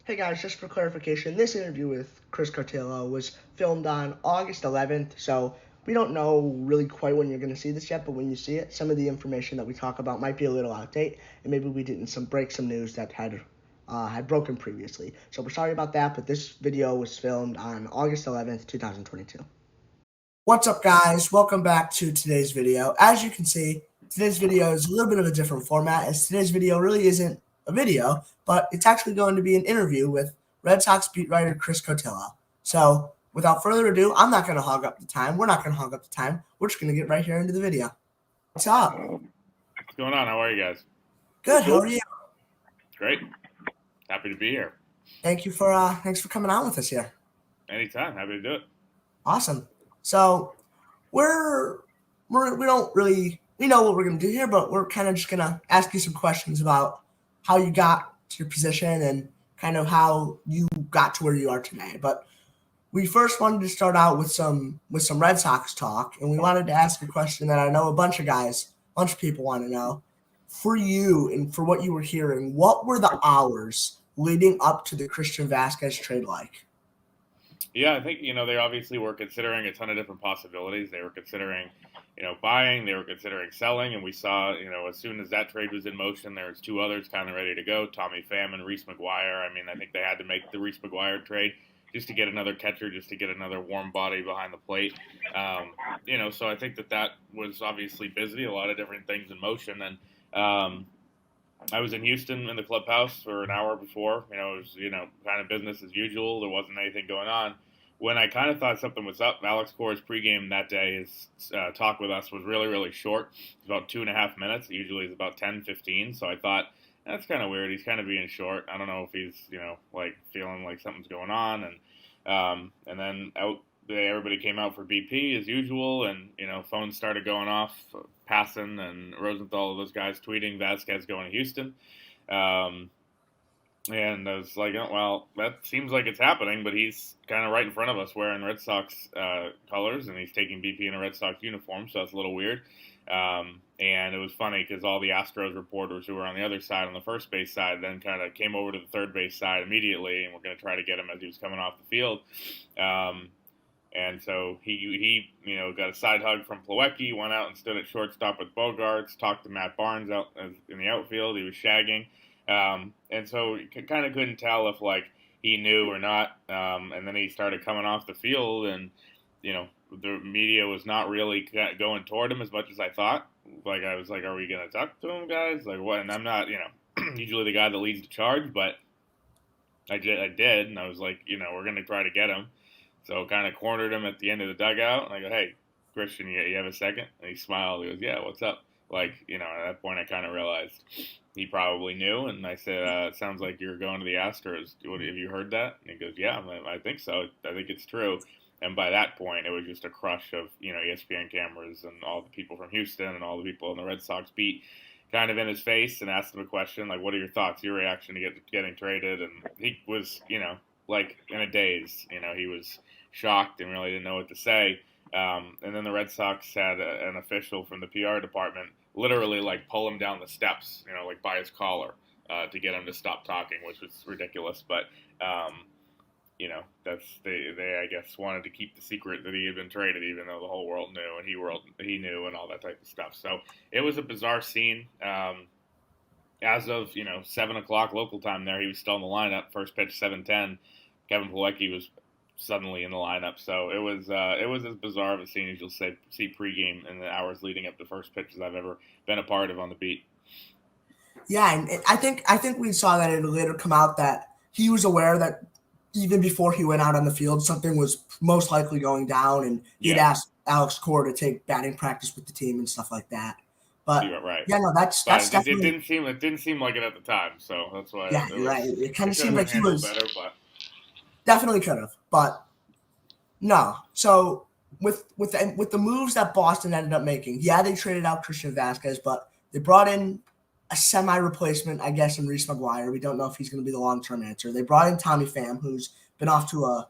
Hey guys, just for clarification, this interview with Chris Cotillo was filmed on August 11th, so we don't know really quite when you're going to see this yet, but when you see it, some of the information that we talk about might be a little out of date, and maybe we didn't break some news that had broken previously. So we're sorry about that, but this video was filmed on August 11th, 2022. What's up, guys? Welcome back to today's video. As you can see, today's video is a little bit of a different format, as today's video really isn't a video, but it's actually going to be an interview with Red Sox beat writer Chris Cotillo. So without further ado, I'm not going to hog up the time. We're not going to hog up the time. We're just going to get right here into the video. What's up? What's going on? How are you guys? Good. How are you? Great. Happy to be here. Thanks for coming on with us here. Anytime. Happy to do it. Awesome. So we don't really know what we're going to do here, but we're kind of just going to ask you some questions about how you got to your position and kind of how you got to where you are today. But we first wanted to start out with some Red Sox talk, and we wanted to ask a question that I know a bunch of people want to know. For you and for what you were hearing, what were the hours leading up to the Christian Vázquez trade like? Yeah, I think, they obviously were considering a ton of different possibilities. They were considering, buying, they were considering selling, and we saw, as soon as that trade was in motion, there was two others kind of ready to go, Tommy Pham and Reese McGuire. I mean, I think they had to make the Reese McGuire trade just to get another catcher, just to get another warm body behind the plate. So I think that was obviously busy, a lot of different things in motion, and I was in Houston in the clubhouse for an hour before. It was, kind of business as usual. There wasn't anything going on. When I kind of thought something was up, Alex Cora's pregame that day, his talk with us was really, really short. It was about 2.5 minutes. It usually is about 10, 15. So I thought, that's kind of weird. He's kind of being short. I don't know if he's, feeling like something's going on. And then everybody came out for BP as usual, and phones started going off, Passan and Rosenthal, those guys tweeting Vázquez going to Houston, and I was like, oh, well, that seems like it's happening, but he's kind of right in front of us wearing Red Sox colors, and he's taking BP in a Red Sox uniform, so that's a little weird. And it was funny because all the Astros reporters who were on the other side, on the first base side, then kind of came over to the third base side immediately, and we're going to try to get him as he was coming off the field. And so he got a side hug from Plawecki, went out and stood at shortstop with Bogarts, talked to Matt Barnes out in the outfield. He was shagging. And so you kind of couldn't tell if, he knew or not. And then he started coming off the field, and, the media was not really going toward him as much as I thought. I was like, are we going to talk to him, guys? What? And I'm not, usually the guy that leads the charge, but I did. And I was like, we're going to try to get him. So kind of cornered him at the end of the dugout. And I go, hey, Christian, you have a second? And he smiled. He goes, yeah, what's up? At that point I kind of realized he probably knew. And I said, it sounds like you're going to the Astros. Have you heard that? And he goes, yeah, I think so. I think it's true. And by that point, it was just a crush of, ESPN cameras and all the people from Houston and all the people in the Red Sox beat kind of in his face and asked him a question, what are your thoughts, your reaction to getting traded? And he was, in a daze. He was shocked and really didn't know what to say. And then the Red Sox had an official from the PR department literally pull him down the steps, by his collar to get him to stop talking, which was ridiculous. But, they I guess wanted to keep the secret that he had been traded, even though the whole world knew and he knew and all that type of stuff. So it was a bizarre scene. As of 7 o'clock local time, there he was still in the lineup. First pitch 7:10. Kevin Plawecki was suddenly in the lineup. So it was as bizarre of a scene as you'll see pregame in the hours leading up to first pitch as I've ever been a part of on the beat. Yeah, and I think we saw that it later come out that he was aware that even before he went out on the field, something was most likely going down, and he'd asked Alex Cora to take batting practice with the team and stuff like that. But right. Yeah, no, that's definitely. It didn't seem like it at the time, so that's why. Yeah, you're right. It kind of seemed like he was better, but definitely could have, but no. So with the moves that Boston ended up making, they traded out Christian Vázquez, but they brought in a semi-replacement, I guess, in Reese McGuire. We don't know if he's going to be the long-term answer. They brought in Tommy Pham, who's been off to a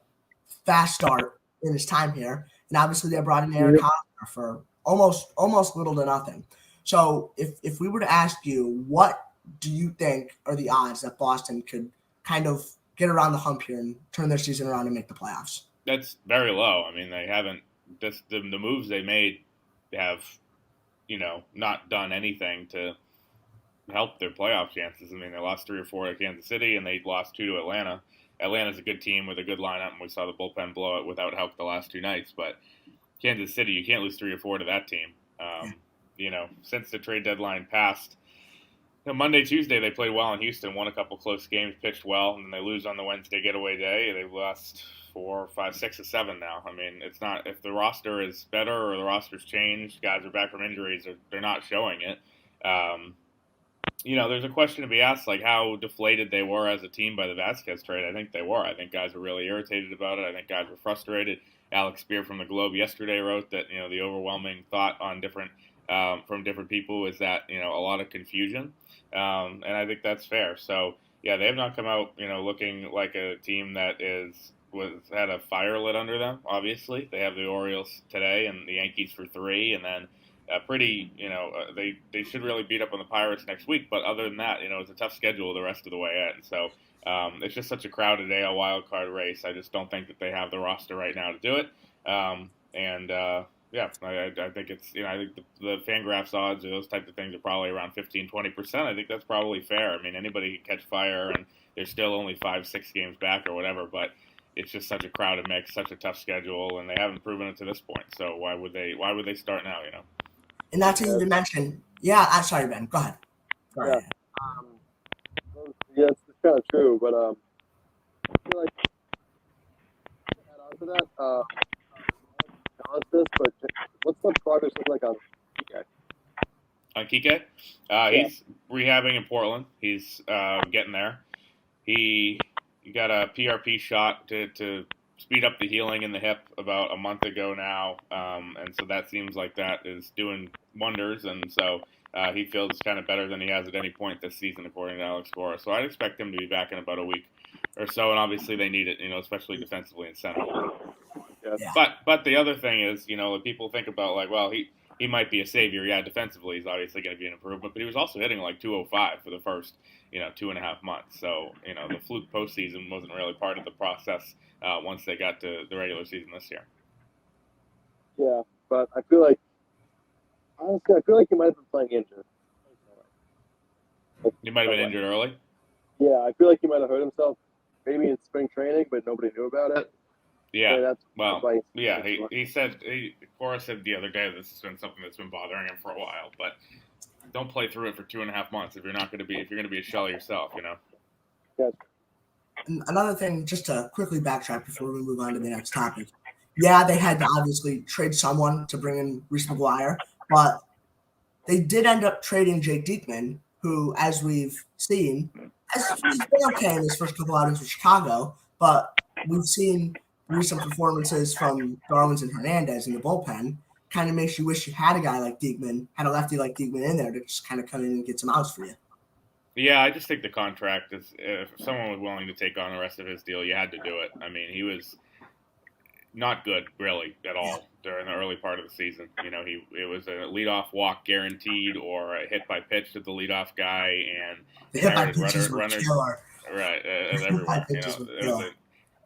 fast start in his time here, and obviously they brought in Eric Hosmer for almost little to nothing. So if we were to ask you, what do you think are the odds that Boston could kind of get around the hump here and turn their season around and make the playoffs? That's very low. I mean, they haven't. The moves they made have, not done anything to help their playoff chances. I mean, they lost 3 or 4 to Kansas City, and they lost 2 to Atlanta. Atlanta's a good team with a good lineup, and we saw the bullpen blow it without help the last 2 nights. But Kansas City, you can't lose 3 or 4 to that team. Since the trade deadline passed, Monday, Tuesday, they played well in Houston, won a couple close games, pitched well, and then they lose on the Wednesday getaway day. They've lost 4, 5, 6, or 7 now. I mean, it's not, if the roster is better or the roster's changed, guys are back from injuries, they're not showing it. There's a question to be asked, like how deflated they were as a team by the Vasquez trade. I think they were. I think guys were really irritated about it. I think guys were frustrated. Alex Spear from the Globe yesterday wrote that, the overwhelming thought on from different people is that, a lot of confusion. And I think that's fair. So, yeah, they have not come out, looking like a team that had a fire lit under them, obviously. They have the Orioles today and the Yankees for 3, and then they should really beat up on the Pirates next week. But other than that, it's a tough schedule the rest of the way in. So it's just such a crowded AL wild card race. I just don't think that they have the roster right now to do it. I think it's, I think the Fangraphs odds or those types of things are probably around 15-20%. I think that's probably fair. I mean, anybody can catch fire, and they're still only 5-6 games back or whatever, but it's just such a crowded mix, such a tough schedule, and they haven't proven it to this point. So why would they start now, And that's what you mentioned. Yeah, I'm sorry, Ben. Go ahead. Sorry. Yeah, it's kind of true, but I feel like to add on to that, this, but what's the progress look like on Kike? On Kike? He's rehabbing in Portland. He's getting there. He got a PRP shot to speed up the healing in the hip about a month ago now, and so that seems like that is doing wonders, and so he feels kind of better than he has at any point this season, according to Alex Cora. So I'd expect him to be back in about a week or so, and obviously they need it, especially defensively in center. Yeah. But the other thing is, people think about like, well, he might be a savior. Yeah, defensively he's obviously going to be an improvement, but he was also hitting like 205 for the first 2.5 months. So the fluke postseason wasn't really part of the process once they got to the regular season this year. Yeah, but I feel like he might have been playing injured. He might have been injured early. Yeah, I feel like he might have hurt himself maybe in spring training, but nobody knew about it. Yeah, he said, Cora said the other day this has been something that's been bothering him for a while, but don't play through it for 2.5 months if you're going to be a shell yourself, Yes. And another thing, just to quickly backtrack before we move on to the next topic. Yeah, they had to obviously trade someone to bring in Reese McGuire, but they did end up trading Jake Diekman, who, as we've seen, he's been okay in his first couple outings with Chicago, but we've seen recent performances from Darwins and Hernandez in the bullpen. Kind of makes you wish you had a guy like Diekman, had a lefty like Diekman in there to just kind of come in and get some outs for you. Yeah, I just think the contract is, if someone was willing to take on the rest of his deal, you had to do it. I mean, he was not good, really, at all during the early part of the season. It was a leadoff walk guaranteed or a hit by pitch to the leadoff guy, and the hit by pitches were killer. Right, as everyone. It was an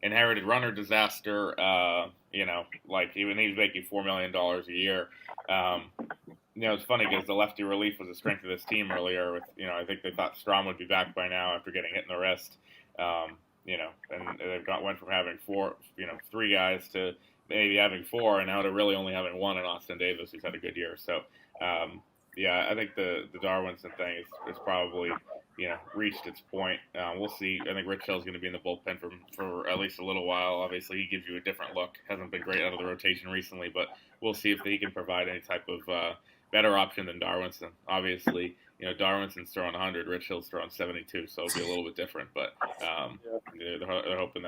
inherited runner disaster. Like even he was making $4 million a year. It's funny because the lefty relief was the strength of this team earlier. With I think they thought Strom would be back by now after getting hit in the wrist. And they've went from having 3 guys to maybe having 4, and now to really only having 1 in Austin Davis, who's had a good year. So, I think the Darwinson thing is probably reached its point. We'll see. I think Rich Hill's going to be in the bullpen for at least a little while. Obviously, he gives you a different look. Hasn't been great out of the rotation recently, but we'll see if he can provide any type of better option than Darwinson. Obviously, Darwinson's throwing 100, Rich Hill's throwing 72, so it'll be a little bit different. But they're hoping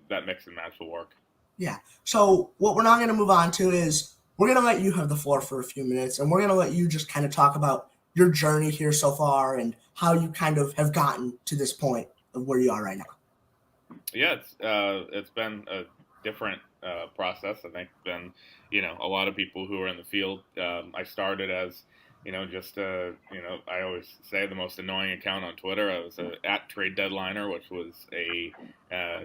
that mix and match will work. Yeah. So what we're now going to move on to is we're going to let you have the floor for a few minutes, and we're going to let you just kind of talk about your journey here so far and how you kind of have gotten to this point of where you are right now. Yeah, it's been a different process. I think than a lot of people who are in the field. I started as I always say the most annoying account on Twitter. I was at Trade Deadliner, which was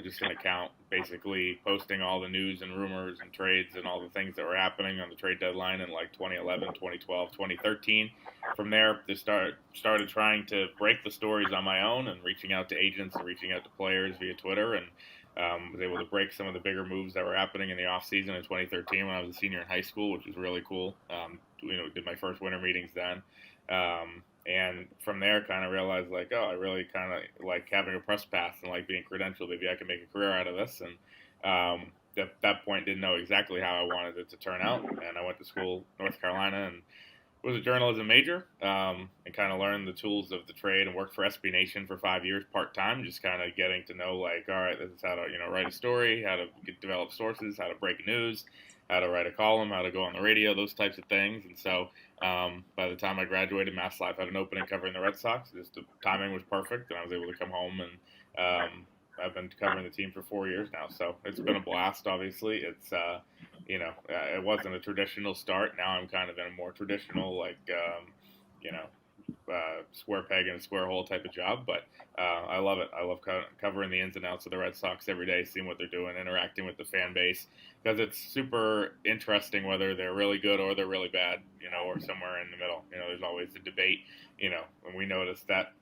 just an account basically posting all the news and rumors and trades and all the things that were happening on the trade deadline in like 2011, 2012, 2013. From there, just started trying to break the stories on my own and reaching out to agents and reaching out to players via Twitter, and was able to break some of the bigger moves that were happening in the offseason in 2013 when I was a senior in high school, which was really cool. Did my first winter meetings then. And from there, kind of realized like, I really kind of like having a press pass and like being credentialed. Maybe I can make a career out of this. And at that point, didn't know exactly how I wanted it to turn out. And I went to school, North Carolina, and was a journalism major, and kind of learned the tools of the trade and worked for SB Nation for 5 years part-time, just kind of getting to know like, all right, this is how to, write a story, how to develop sources, how to break news, how to write a column, how to go on the radio, those types of things. And so by the time I graduated, Mass Live had an opening covering the Red Sox. Just the timing was perfect, and I was able to come home, and I've been covering the team for 4 years now. So it's been a blast, obviously. It's, it wasn't a traditional start. Now I'm kind of in a more traditional, square peg in a square hole type of job. But I love it. I love covering the ins and outs of the Red Sox every day, seeing what they're doing, interacting with the fan base, because it's super interesting whether they're really good or they're really bad, or somewhere in the middle. There's always a debate, and we noticed that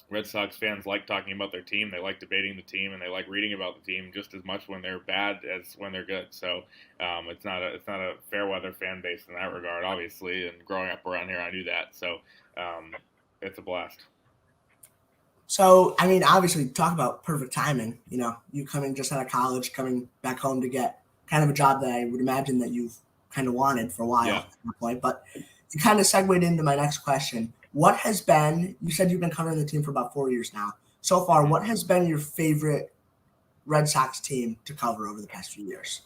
Red Sox fans like talking about their team. They like debating the team, and they like reading about the team just as much when they're bad as when they're good. So it's not a fair weather fan base in that regard, obviously. And growing up around here, I knew that. So it's a blast. So, obviously, talk about perfect timing. You coming just out of college, coming back home to get kind of a job that I would imagine that you've kind of wanted for a while at that point. But you kind of segued into my next question. What has been, you said you've been covering the team for about 4 years now. So far, what has been your favorite Red Sox team to cover over the past few years?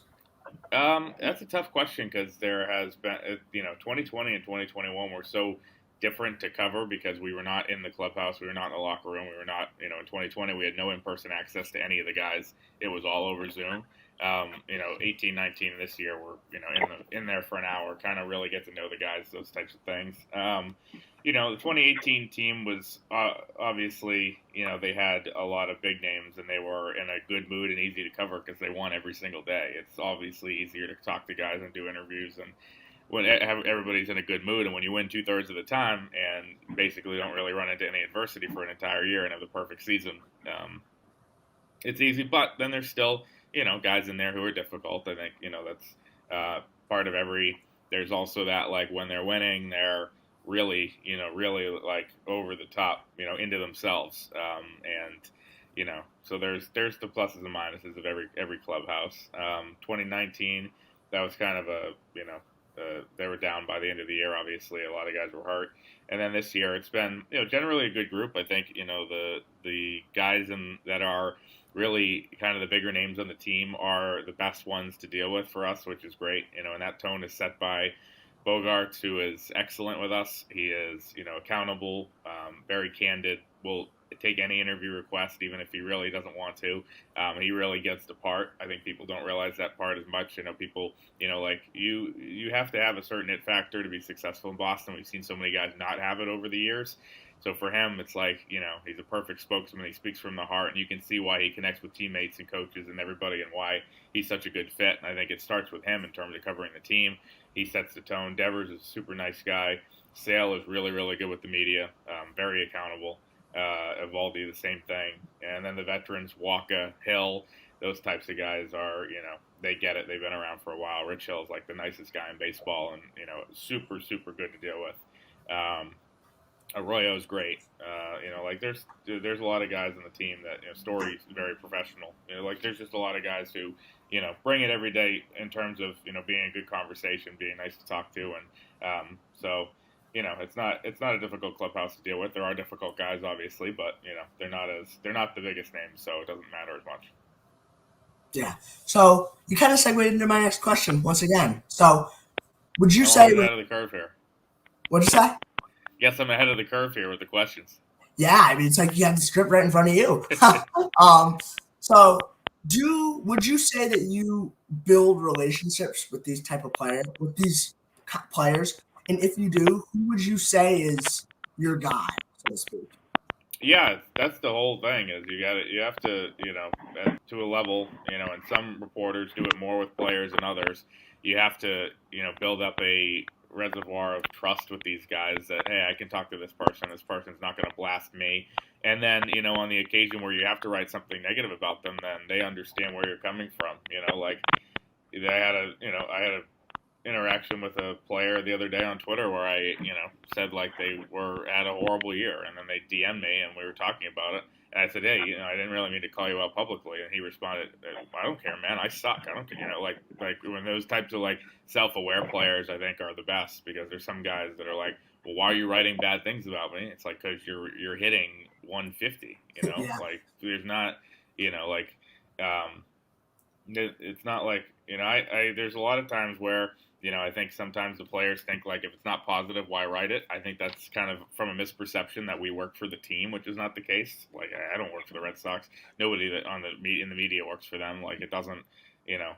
That's a tough question because there has been, 2020 and 2021 were so different to cover because we were not in the clubhouse. We were not in the locker room. We were not, in 2020, we had no in-person access to any of the guys. It was all over Zoom. 18, 19 this year, we're, in there for an hour, kind of really get to know the guys, those types of things. The 2018 team was obviously, they had a lot of big names and they were in a good mood and easy to cover because they won every single day. It's obviously easier to talk to guys and do interviews and when everybody's in a good mood, and when you win 2/3 of the time and basically don't really run into any adversity for an entire year and have the perfect season, it's easy. But then there's still, guys in there who are difficult. I think, that's part of every. There's also that like when they're winning, they're really like over the top, into themselves, and so there's the pluses and minuses of every clubhouse. 2019, that was kind of a they were down by the end of the year. Obviously, a lot of guys were hurt, and then this year it's been generally a good group. I think the guys that are really kind of the bigger names on the team are the best ones to deal with for us, which is great. And that tone is set by Bogarts, who is excellent with us. He is, accountable, very candid, will take any interview request, even if he really doesn't want to. He really gets the part. I think people don't realize that part as much. People, like you have to have a certain it factor to be successful in Boston. We've seen so many guys not have it over the years. So for him, it's like, he's a perfect spokesman. He speaks from the heart, and you can see why he connects with teammates and coaches and everybody and why he's such a good fit. And I think it starts with him in terms of covering the team. He sets the tone. Devers is a super nice guy. Sale is really, really good with the media, very accountable. Evaldi, the same thing. And then the veterans, Waka, Hill, those types of guys are, they get it. They've been around for a while. Rich Hill is like the nicest guy in baseball and, super, super good to deal with. Arroyo's great. There's a lot of guys on the team that, Story's very professional. There's just a lot of guys who, bring it every day in terms of, being a good conversation, being nice to talk to. And so, it's not a difficult clubhouse to deal with. There are difficult guys, obviously, but, they're not the biggest names, so it doesn't matter as much. Yeah. So you kind of segued into my next question once again. So would you say I'm ahead of the curve here? What'd you say? Guess I'm ahead of the curve here with the questions. Yeah, it's like you have the script right in front of you. So would you say that you build relationships with these type of players, And if you do, who would you say is your guy, so to speak? Yeah, that's the whole thing. Is you have to, to a level, and some reporters do it more with players than others. You have to, build up a reservoir of trust with these guys that, hey, I can talk to this person. This person's not going to blast me. And then, on the occasion where you have to write something negative about them, then they understand where you're coming from. Like I had a interaction with a player the other day on Twitter where I, said like they were at a horrible year, and then they DM'd me and we were talking about it. And I said, hey, I didn't really mean to call you out publicly. And he responded, I don't care, man. I suck. I don't care. Like when those types of like self-aware players, I think, are the best, because there's some guys that are like, well, why are you writing bad things about me? It's like, because you're hitting 150. Yeah. Like there's not, like, it's not like, I there's a lot of times where, I think sometimes the players think like, if it's not positive, why write it? I think that's kind of from a misperception that we work for the team, which is not the case. Like I don't work for the Red Sox. Nobody that in the media works for them. Like it doesn't, a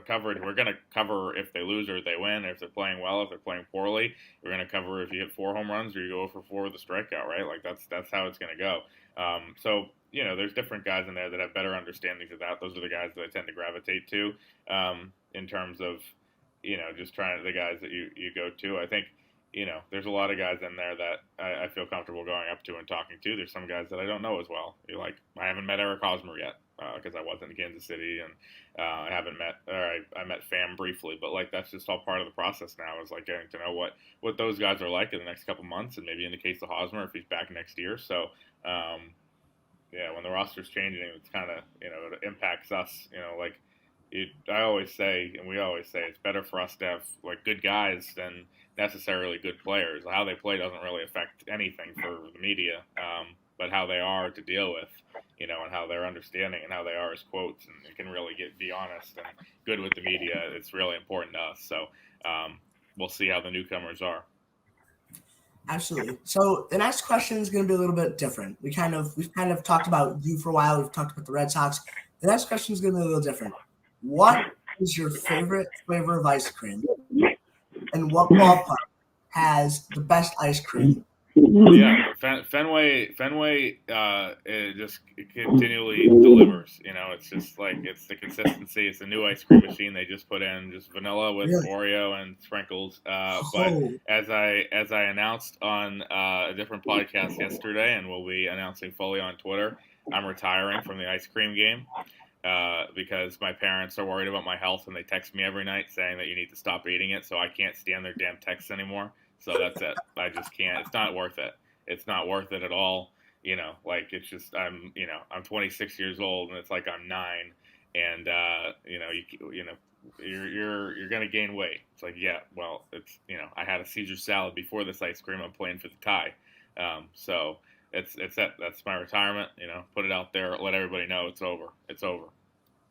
coverage. We're gonna cover if they lose or if they win, if they're playing well, if they're playing poorly. We're gonna cover if you hit 4 home runs or you go for 4 with a strikeout, right? Like that's how it's gonna go. So there's different guys in there that have better understandings of that. Those are the guys that I tend to gravitate to. In terms of, just trying the guys that you go to. I think, there's a lot of guys in there that I feel comfortable going up to and talking to. There's some guys that I don't know as well. I haven't met Eric Hosmer yet because I wasn't in Kansas City, and I haven't met, I met Pham briefly, but like that's just all part of the process now, is like getting to know what those guys are like in the next couple months, and maybe in the case of Hosmer, if he's back next year. So, yeah, when the roster's changing, it's kind of, it impacts us, like, I always say, and we always say, it's better for us to have like good guys than necessarily good players. How they play doesn't really affect anything for the media, but how they are to deal with, and how they're understanding and how they are as quotes, and it can really be honest and good with the media. It's really important to us. So we'll see how the newcomers are. Absolutely. So the next question is going to be a little bit different. We've kind of talked about you for a while. We've talked about the Red Sox. The next question is going to be a little different. What is your favorite flavor of ice cream, and what ballpark has the best ice cream? Yeah, Fenway, it just continually delivers. It's just like, it's the consistency. It's a new ice cream machine they just put in, just vanilla with Really? Oreo and sprinkles. But Oh, as I announced on a different podcast yesterday, and will be announcing fully on Twitter, I'm retiring from the ice cream game. Because my parents are worried about my health, and they text me every night saying that you need to stop eating it, so I can't stand their damn texts anymore. So that's it. I just can't. It's not worth it. It's not worth it at all. Like it's just, I'm 26 years old, and it's like I'm 9, and you're gonna gain weight. It's like, yeah, well, it's, I had a Caesar salad before this ice cream. I'm playing for the tie. So it's that. That's my retirement. Put it out there. Let everybody know it's over. It's over.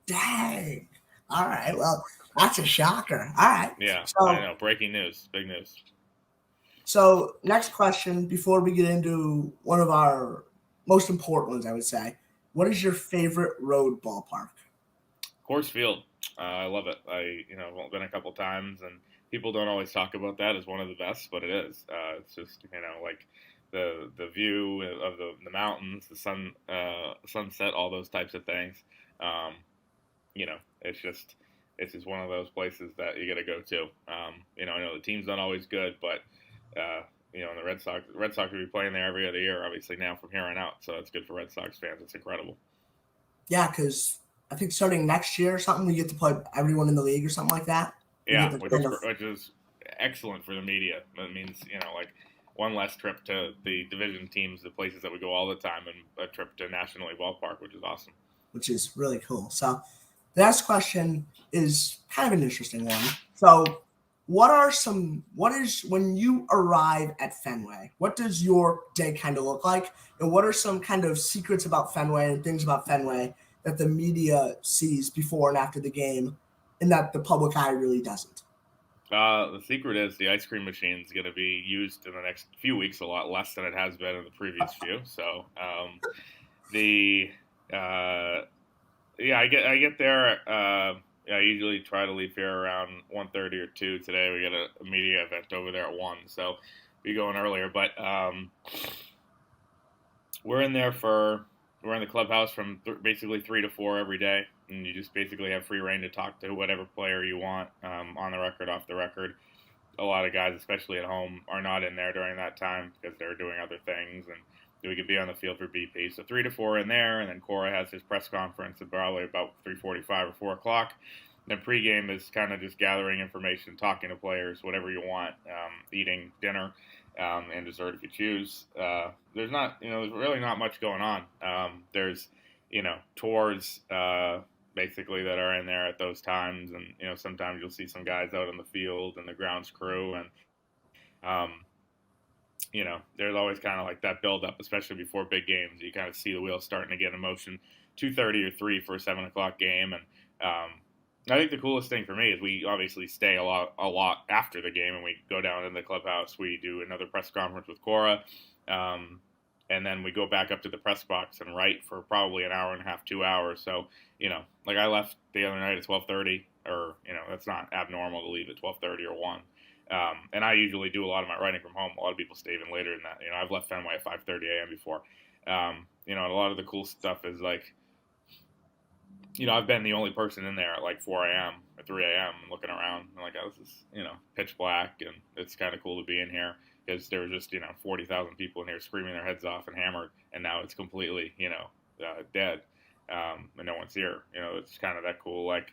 dang. All right. Well, that's a shocker. All right. Yeah, I So, know. Breaking news. Big news. so next question before we get into one of our most important ones, I would say, what is your favorite road ballpark? Coors Field. I love it. I've been a couple times, and people don't always talk about that as one of the best, but it is. It's just, like the view of the mountains, the sunset, all those types of things. Um, it's just one of those places that you got to go to. I know the team's not always good, but and the Red Sox will be playing there every other year, obviously now from here on out. So it's good for Red Sox fans. It's incredible. Yeah, because I think starting next year or something, we get to play everyone in the league or something like that. Yeah, which is excellent for the media. That means, like one less trip to the division teams, the places that we go all the time, and a trip to National League Ballpark, which is awesome. Which is really cool. So the next question is kind of an interesting one. So what is when you arrive at Fenway, what does your day kind of look like? And what are some kind of secrets about Fenway and things about Fenway that the media sees before and after the game and that the public eye really doesn't? The secret is the ice cream machine is going to be used in the next few weeks a lot less than it has been in the previous few. So I get there. I usually try to leave here around 1:30 or 2. Today we got a media event over there at 1, so be going earlier. But we're in the clubhouse from basically 3 to 4 every day, and you just basically have free reign to talk to whatever player you want, on the record, off the record. A lot of guys, especially at home, are not in there during that time because they're doing other things, and we could be on the field for BP. So 3 to 4 in there, and then Cora has his press conference at probably about 3:45 or 4 o'clock. Then pregame is kind of just gathering information, talking to players, whatever you want, eating dinner, and dessert if you choose. There's really not much going on. There's, tours, basically, that are in there at those times, and sometimes you'll see some guys out on the field and the grounds crew, and there's always kind of like that build up, especially before big games. You kind of see the wheels starting to get in motion. 2:30 or 3 for a 7 o'clock game, and I think the coolest thing for me is we obviously stay a lot after the game, and we go down in the clubhouse. We do another press conference with Cora, and then we go back up to the press box and write for probably an hour and a half, 2 hours. So, like I left the other night at 12:30, or, that's not abnormal to leave at 12:30 or 1. And I usually do a lot of my writing from home. A lot of people stay even later than that. I've left Fenway at 5:30 a.m. before. And a lot of the cool stuff is like, I've been the only person in there at like 4 a.m. or 3 a.m. looking around. I'm like, oh, this is, pitch black, and it's kind of cool to be in here because there were just, 40,000 people in here screaming their heads off and hammered, and now it's completely, dead, and no one's here. It's kind of that cool, like,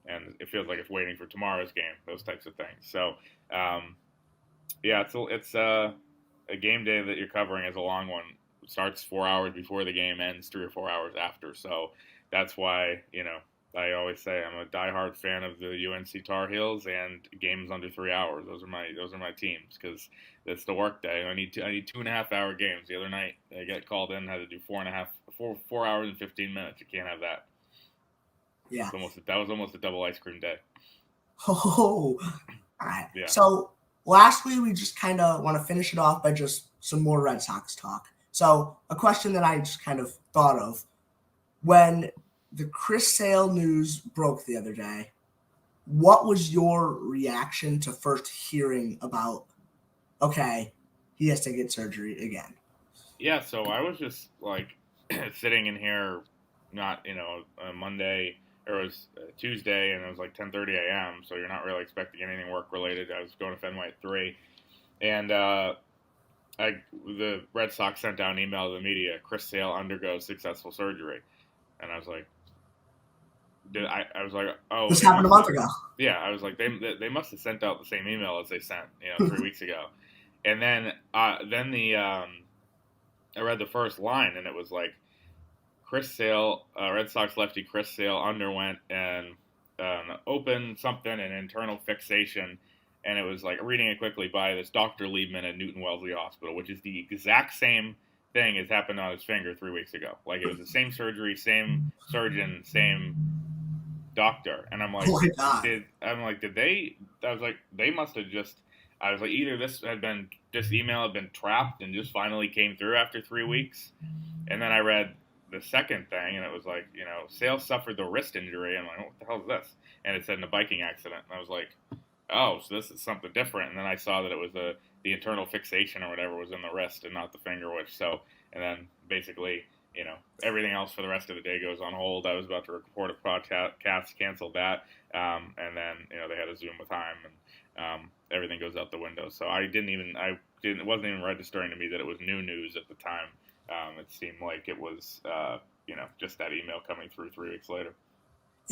and it feels like it's waiting for tomorrow's game, those types of things. So, yeah, it's a game day that you're covering is a long one. It starts 4 hours before the game, ends 3 or 4 hours after. So that's why, I always say I'm a diehard fan of the UNC Tar Heels and games under 3 hours. Those are my teams because it's the work day. I need 2.5 hour games. The other night I got called in, had to do 4 hours and 15 minutes. You can't have that. Yeah. That was almost a double ice cream day. Oh, all right. Yeah. So lastly, we just kind of want to finish it off by just some more Red Sox talk. So a question that I just kind of thought of when the Chris Sale news broke the other day, what was your reaction to first hearing about, okay, he has to get surgery again? Yeah, so I was just like sitting in here, not, on Monday, or it was Tuesday, and it was like 10:30 a.m., so you're not really expecting anything work-related. I was going to Fenway at 3, and the Red Sox sent out an email to the media, Chris Sale undergoes successful surgery. And I was like, oh. This happened a month ago. Yeah, I was like, they must have sent out the same email as they sent, 3 weeks ago. And then I read the first line, and it was like, Chris Sale, Red Sox lefty Chris Sale underwent an open something, an internal fixation, and it was like reading it quickly by this Dr. Liebman at Newton Wellesley Hospital, which is the exact same thing has happened on his finger 3 weeks ago. Like it was the same surgery, same surgeon, same doctor. And I'm like, they must have just, I was like, either this email had been trapped and just finally came through after 3 weeks. And then I read the second thing, and it was like, Sale suffered the wrist injury. I'm like, what the hell is this? And it said in a biking accident. And I was like, oh, so this is something different. And then I saw that it was the internal fixation or whatever was in the wrist and not the finger, and then basically, everything else for the rest of the day goes on hold. I was about to record a podcast, canceled that. And then, they had a Zoom with Heim, and everything goes out the window. So it wasn't even registering to me that it was new news at the time. It seemed like it was, just that email coming through 3 weeks later.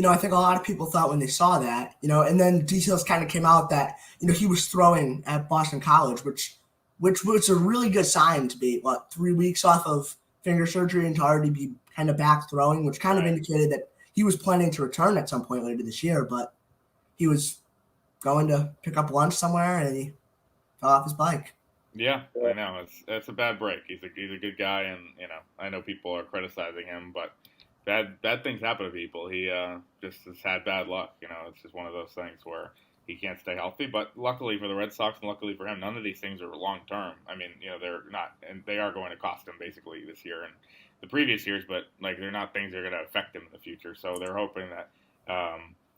I think a lot of people thought when they saw that, and then details kind of came out that, he was throwing at Boston College, which was a really good sign to be, 3 weeks off of finger surgery and to already be kind of back throwing, which kind of indicated that he was planning to return at some point later this year, but he was going to pick up lunch somewhere and he fell off his bike. Yeah, I know. It's a bad break. He's a good guy, and, I know people are criticizing him, but bad things happen to people. He just has had bad luck. It's just one of those things where he can't stay healthy. But luckily for the Red Sox and luckily for him, none of these things are long term. I mean, they're not, and they are going to cost him basically this year and the previous years. But they're not things that are going to affect him in the future. So they're hoping that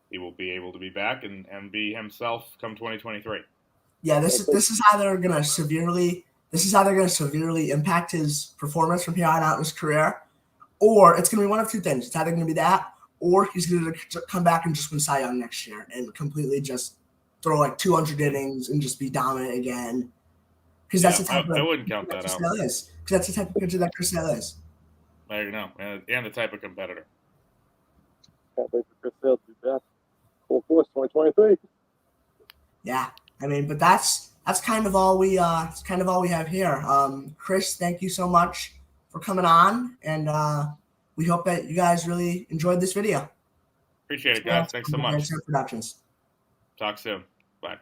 he will be able to be back and be himself come 2023. Yeah, this is how they're going to severely this is either going to severely impact his performance from here on out in his career, or it's going to be one of two things. It's either going to be that, or he's going to come back and just win Cy Young next year and completely just throw like 200 innings and just be dominant again. Because that's the type I wouldn't count that out. Because that's the type of pitcher that Chris Sale is. There you go, and the type of competitor. Can't wait for Chris Sale to be back. Full force 2023. Yeah, I mean, but that's kind of all we have here. Chris, thank you so much for coming on, and we hope that you guys really enjoyed this video. Appreciate it, guys. Thanks so much. Productions. Talk soon. Bye.